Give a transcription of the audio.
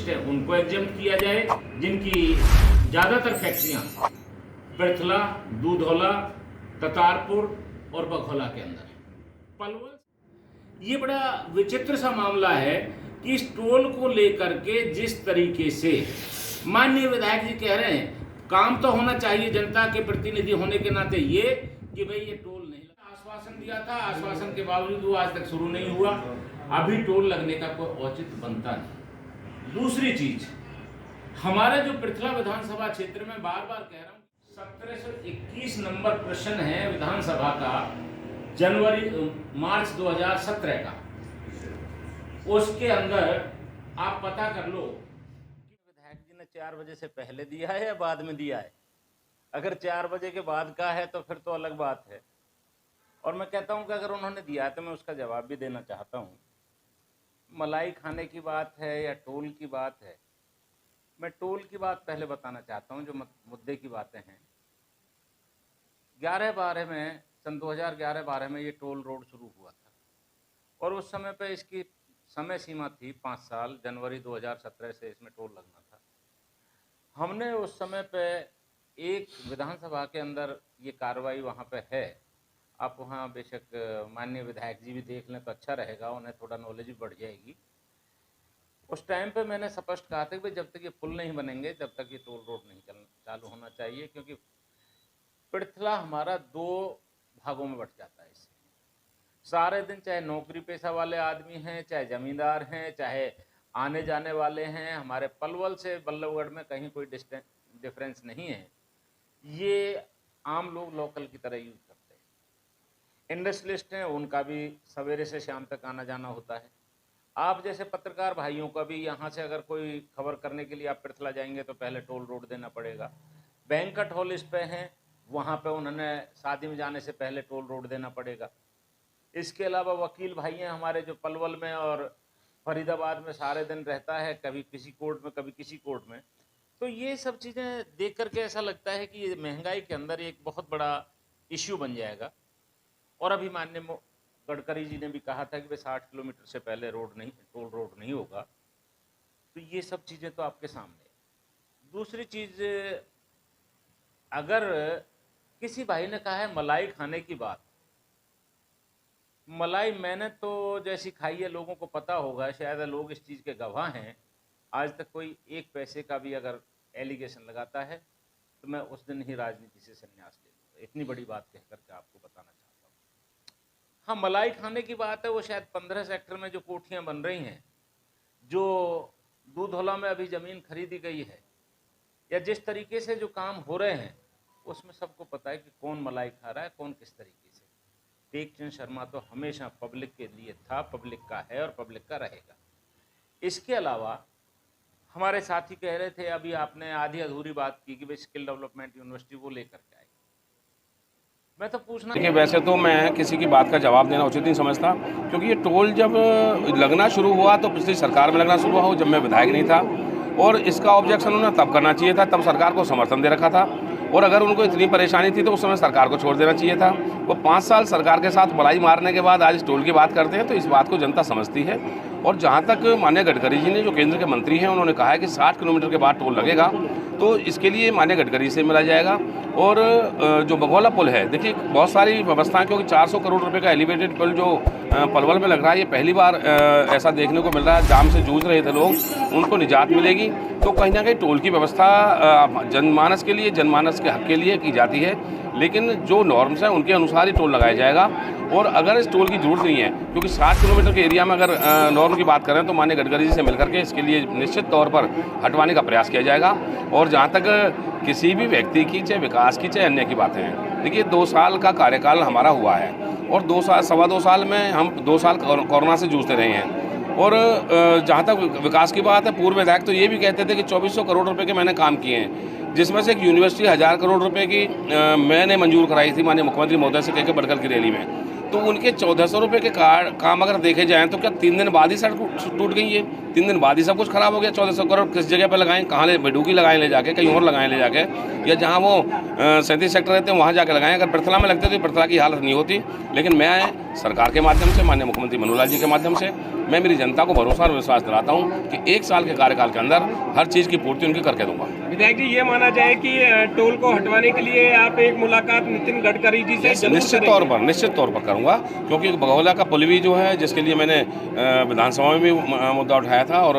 Industrialist हैं उनको exempt किया जाए, जिनकी ज़्यादातर फैक्ट्रियाँ पृथला, दूधौला, ततारपुर और बघौला के अंदर है। पलवल ये बड़ा विचित्र सा मामला है कि इस टोल को लेकर के जिस तरीके से माननीय विधायक जी कह रहे हैं, काम तो होना चाहिए जनता के प्रतिनिधि होने के नाते ये कि भाई ये टोल नहीं लगा। आश्वासन दिया था, आश्वासन के बावजूद वो आज तक शुरू नहीं हुआ। अभी टोल लगने का कोई औचित्य बनता नहीं। दूसरी चीज, हमारे जो पृथला विधानसभा क्षेत्र में बार बार कह रहा हूँ, 1721 नंबर प्रश्न है विधानसभा का, मार्च 2017 का, उसके अंदर आप पता कर लो विधायक जी ने 4 बजे से पहले दिया है या बाद में दिया है। अगर 4 बजे के बाद का है तो फिर तो अलग बात है, और मैं कहता हूं कि अगर उन्होंने दिया है तो मैं उसका जवाब भी देना चाहता हूं। मलाई खाने की बात है या टोल की बात है, मैं टोल की बात पहले बताना चाहता हूं जो मुद्दे की बातें हैं। 11/12 में, सन 2011-12 में ये टोल रोड शुरू हुआ था और उस समय पे इसकी समय सीमा थी 5 साल, जनवरी 2017 से इसमें टोल लगना था। हमने उस समय पे एक विधानसभा के अंदर ये कार्रवाई वहाँ पे है, आप वहाँ बेशक माननीय विधायक जी भी देख लें तो अच्छा रहेगा, उन्हें थोड़ा नॉलेज भी बढ़ जाएगी। उस टाइम पे मैंने स्पष्ट कहा था कि भाई जब तक ये पुल नहीं बनेंगे तब तक ये टोल रोड नहीं चालू होना चाहिए, क्योंकि पृथला हमारा 2 भागों में बट जाता है। इससे सारे दिन चाहे नौकरी पेशा वाले आदमी हैं, चाहे जमींदार हैं, चाहे आने जाने वाले हैं, हमारे पलवल से बल्लभगढ़ में कहीं कोई डिफरेंस नहीं है। ये आम लोग लोकल की तरह यूज करते हैं। इंडस्ट्रियलिस्ट हैं, उनका भी सवेरे से शाम तक आना जाना होता है। आप जैसे पत्रकार भाइयों का भी यहाँ से अगर कोई खबर करने के लिए आप पृथला जाएंगे तो पहले टोल रोड देना पड़ेगा। बैंकट हॉल इस पे हैं, वहाँ पे उन्होंने शादी में जाने से पहले टोल रोड देना पड़ेगा। इसके अलावा वकील भाई हैं हमारे जो पलवल में और फरीदाबाद में सारे दिन रहता है, कभी किसी कोर्ट में कभी किसी कोर्ट में। तो ये सब चीज़ें देख करके ऐसा लगता है कि ये महंगाई के अंदर एक बहुत बड़ा इश्यू बन जाएगा। और अभी माननीय गडकरी जी ने भी कहा था कि 60 किलोमीटर से पहले टोल रोड नहीं होगा। तो ये सब चीज़ें तो आपके सामने है। दूसरी चीज़, अगर किसी भाई ने कहा है मलाई खाने की बात, मलाई मैंने तो जैसी खाई है लोगों को पता होगा, शायद लोग इस चीज़ के गवाह हैं। आज तक कोई 1 पैसे का भी अगर एलिगेशन लगाता है तो मैं उस दिन ही राजनीति से संन्यास ले लूँगा। इतनी बड़ी बात कह करके आपको बताना चाहता हूँ। हाँ, मलाई खाने की बात है, वो शायद 15 सेक्टर में जो कोठियाँ बन रही हैं, जो दूधौला में अभी ज़मीन खरीदी गई है, या जिस तरीके से जो काम हो रहे हैं, उसमें सबको पता है कि कौन मलाई खा रहा है, कौन किस तरीके से। टेकचंद शर्मा तो हमेशा पब्लिक के लिए था, पब्लिक का है और पब्लिक का रहेगा। इसके अलावा हमारे साथी कह रहे थे, अभी आपने आधी अधूरी बात की कि भाई स्किल डेवलपमेंट यूनिवर्सिटी वो लेकर के आए। मैं तो पूछना, देखिए वैसे तो मैं किसी की बात का जवाब देना उचित नहीं समझता, क्योंकि ये टोल जब लगना शुरू हुआ तो पिछली सरकार में लगना शुरू हुआ, जब मैं विधायक नहीं था, और इसका ऑब्जेक्शन उन्हें तब करना चाहिए था, तब सरकार को समर्थन दे रखा था। और अगर उनको इतनी परेशानी थी तो उस समय सरकार को छोड़ देना चाहिए था। वो 5 साल सरकार के साथ मलाई मारने के बाद आज टोल की बात करते हैं, तो इस बात को जनता समझती है। और जहाँ तक माननीय गडकरी जी ने, जो केंद्र के मंत्री हैं, उन्होंने कहा है कि 60 किलोमीटर के बाद टोल लगेगा, तो इसके लिए माननीय गडकरी से मिला जाएगा। और जो बघौला पुल है, देखिए बहुत सारी व्यवस्थाएं, क्योंकि 400 करोड़ रुपए का एलिवेटेड पुल जो पलवल में लग रहा है, ये पहली बार ऐसा देखने को मिल रहा है। जाम से जूझ रहे थे लोग, उनको निजात मिलेगी। तो कहीं ना कहीं टोल की व्यवस्था जनमानस के लिए, जनमानस के हक के लिए की जाती है, लेकिन जो नॉर्म्स हैं उनके अनुसार ही टोल लगाया जाएगा। और अगर इस टोल की जरूरत नहीं है, क्योंकि 60 किलोमीटर के एरिया में अगर नॉर्म की बात करें तो माननीय गडकरी जी से मिलकर के इसके लिए निश्चित तौर पर हटवाने का प्रयास किया जाएगा। और जहाँ तक किसी भी व्यक्ति की, चाहे विकास की, चाहे अन्य की बातें हैं, देखिए 2 साल का कार्यकाल हमारा हुआ है, और 2 साल, 2.25 साल में हम 2 साल कोरोना से जूझते रहे हैं। और जहाँ तक विकास की बात है, पूर्व विधायक तो ये भी कहते थे कि 2400 करोड़ रुपए के मैंने काम किए हैं, जिसमें से एक यूनिवर्सिटी 1000 करोड़ रुपए की मैंने मंजूर कराई थी माननीय मुख्यमंत्री महोदय से कहकर बड़कर की रैली में। तो उनके 1400 रुपये के काम अगर देखे जाएँ तो क्या 3 दिन बाद ही सड़क टूट गई है? 3 दिन बाद ही सब कुछ खराब हो गया। 1400 करोड़ किस जगह पर लगाएं, कहाँ बेडूकी लगाएं ले जाके, कहीं और लगाएं ले जाके, या जहाँ वो 37 सेक्टर रहते हैं वहाँ जाके लगाएं। अगर पृथला में लगते तो पृथला की हालत नहीं होती। लेकिन मैं सरकार के माध्यम से, माननीय मुख्यमंत्री मनोहर लाल जी के माध्यम से, मैं मेरी जनता को भरोसा और विश्वास दिलाता हूँ कि 1 साल के कार्यकाल के अंदर हर चीज़ की पूर्ति उनकी करके दूंगा। विधायक जी, ये माना जाए कि टोल को हटवाने के लिए आप एक मुलाकात नितिन गडकरी जी से निश्चित तौर पर करूंगा, क्योंकि बघौला का पुल भी जो है, जिसके लिए मैंने विधानसभा में भी मुद्दा उठाया था और